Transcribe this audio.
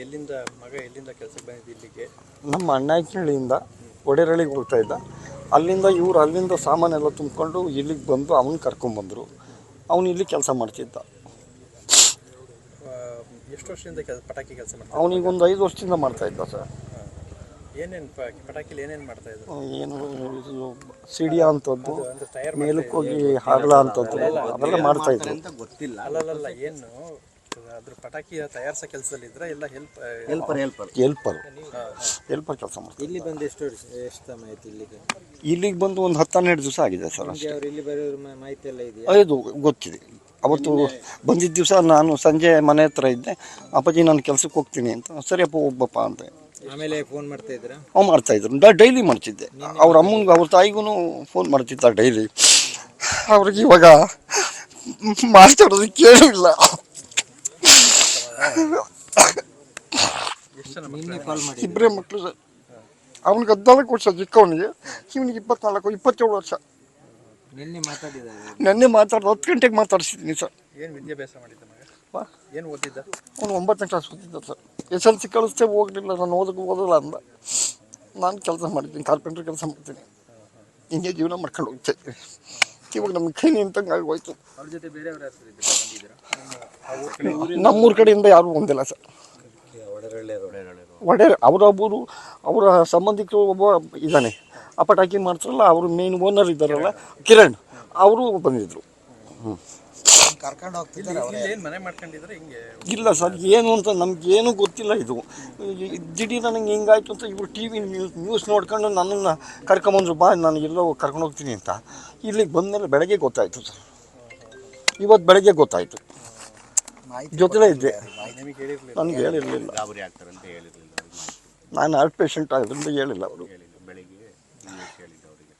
ಎಲ್ಲಿಂದ ಮಗ ಎಲ್ಲಿಂದ ಕೆಲಸಕ್ಕೆ ಬಂದಿದ್ದು ಇಲ್ಲಿಗೆ? ನಮ್ಮ ಅಣ್ಣಾಯ್ಕಳ್ಳಿಯಿಂದ ಒಡೆರಳ್ಳಿಗೆ ಹೋಗ್ತಾ ಇದ್ದ. ಅಲ್ಲಿಂದ ಇವ್ರು ಅಲ್ಲಿಂದ ಸಾಮಾನೆಲ್ಲ ತುಂಬಿಕೊಂಡು ಇಲ್ಲಿಗೆ ಬಂದು ಅವನು ಕರ್ಕೊಂಬಂದರು. ಅವನು ಇಲ್ಲಿ ಕೆಲಸ ಮಾಡ್ತಿದ್ದ. ಎಷ್ಟು ವರ್ಷದಿಂದ ಪಟಾಕಿ ಕೆಲಸ ಮಾಡ್ತಾರೆ? ಅವನಿಗೊಂದು 5 ವರ್ಷದಿಂದ ಮಾಡ್ತಾಯಿದ್ದ ಸರ್. ಏನೇನು ಪಟಾಕಿಲಿ ಏನೇನು ಮಾಡ್ತಾಯಿದ್ರು? ಏನು ಇದು ಸಿಡಿಯಾ ಅಂಥದ್ದು, ಮೇಲಕ್ಕೆ ಹೋಗಿ ಹಾಗಲ ಅಂಥದ್ದು ಅವೆಲ್ಲ ಮಾಡ್ತಾಯಿದ್ರು. ಗೊತ್ತಿಲ್ಲ. ಅಲ್ಲಲ್ಲ, ಏನು ಅದ್ರ ಪಟಾಕಿ ತಯಾರಿಸೋ ಕೆಲಸದಲ್ಲಿ ಇದ್ರೆ ಎಲ್ಲ ಹೆಲ್ಪರ್ ಕೆಲಸ ಮಾಡ್ತಾರೆ. ಇಲ್ಲಿ ಬಂದು ಎಷ್ಟು ಸಮಯ ಆಯ್ತು ಇಲ್ಲಿಗೆ ಬಂದು ಒಂದು 10-12 ದಿವಸ ಆಗಿದೆ ಸರ್ ಅಷ್ಟೇ. ಇಲ್ಲಿ ಬರೋದ್ರ ಮಾಹಿತಿ ಎಲ್ಲ ಇದೆಯಾ? ಅದು ಗೊತ್ತಿದೆ. ಅವತ್ತು ಬಂದಿದ್ದ ದಿವಸ ನಾನು ಸಂಜೆ ಮನೆ ಹತ್ರ ಇದ್ದೆ. ಅಪ್ಪಾಜಿ ನಾನು ಕೆಲಸಕ್ಕೆ ಹೋಗ್ತೀನಿ ಅಂತ. ಸರಿಯಪ್ಪ ಹೋಗ್ಬಪ್ಪ ಅಂತ. ಆಮೇಲೆ ಫೋನ್ ಮಾಡ್ತಾಯಿದ್ರ? ಮಾಡ್ತಾಯಿದ್ರು. ಡೈಲಿ ಮಾಡ್ತಿದ್ದೆ. ಅವ್ರ ಅಮ್ಮಂಗೆ ಅವ್ರ ತಾಯಿಗೂ ಫೋನ್ ಮಾಡ್ತಿದ್ದ ಡೈಲಿ. ಅವ್ರಿಗೆ ಇವಾಗ ಮಾತಾಡೋದು ಕೇಳಿಲ್ಲ. ಇಬ್ಬರೇ ಮಕ್ಕಳು ಸರ್. ಅವನಿಗೆ 14 ವರ್ಷ ಚಿಕ್ಕವನಿಗೆ, ಇವನಿಗೆ 24-27 ವರ್ಷ. ನೆನ್ನೆ ಮಾತಾಡೋದು 10 ಗಂಟೆಗೆ ಮಾತಾಡಿಸಿದ್ದೀನಿ ಸರ್. ಏನು ವಿದ್ಯಾಭ್ಯಾಸ ಮಾಡಿದ್ದ ಮಗ? ಏನು ಓದಿದ್ದ? ಅವನು 9ನೇ ಕ್ಲಾಸ್ ಓದಿದ್ದ ಸರ್. SLC ಕಳಿಸ್ತೇ ಹೋಗಲಿಲ್ಲ. ನಾನು ಓದಲ್ಲ ಅಂದ. ನಾನು ಕೆಲಸ ಮಾಡಿದ್ದೀನಿ, ಕಾರ್ಪೆಂಟ್ರ್ ಕೆಲಸ ಮಾಡ್ತೀನಿ. ಹಿಂಗೆ ಜೀವನ ಮಾಡ್ಕೊಂಡು ಹೋಗ್ತಾಯಿದ್ದೀನಿ. ಇವಾಗ ನಮ್ಗೆ ಕೈ ನಿಂತಂಗೆ ಆಗೋಯ್ತು. ಅವ್ರ ಜೊತೆ ಬೇರೆಯವ್ರು ನಮ್ಮೂರ ಕಡೆಯಿಂದ ಯಾರೂ ಒಂದಿಲ್ಲ ಸರ್. ಅವರ ಸಂಬಂಧಿಕರು ಒಬ್ಬ ಇದ್ದಾನೆ, ಆ ಪಟಾಕಿ ಮಾಡ್ತಾರಲ್ಲ, ಅವರು ಮೇನ್ ಓನರ್ ಇದ್ದಾರಲ್ಲ, ಕಿರಣ್, ಅವರು ಬಂದಿದ್ರು. ಇಲ್ಲ ಸರ್, ಏನು ಅಂತ ನಮಗೇನು ಗೊತ್ತಿಲ್ಲ. ಇದು ದಿಢೀರ್ ನನಗೆ ಹಿಂಗಾಯ್ತು ಅಂತ ಇವರು TV ನ್ಯೂಸ್ ನೋಡ್ಕೊಂಡು ನನ್ನನ್ನು ಕರ್ಕೊಂಬಂದ್ರು. ಬಾ ನಾನು ಎಲ್ಲೋ ಕರ್ಕೊಂಡು ಹೋಗ್ತೀನಿ ಅಂತ. ಇಲ್ಲಿಗೆ ಬಂದಮೇಲೆ ಬೆಳಗ್ಗೆ ಗೊತ್ತಾಯಿತು ಸರ್. ಇವತ್ತು ಬೆಳಗ್ಗೆ ಗೊತ್ತಾಯಿತು. ಜೊತೆಲೇ ಇದ್ದೆ. ನನಗೆ ಹೇಳಿರಲಿಲ್ಲ. ನಾನು ಹಾರ್ಟ್ ಪೇಷಂಟ್ ಆದ್ದರಿಂದ ಹೇಳಿಲ್ಲ ಅವರು.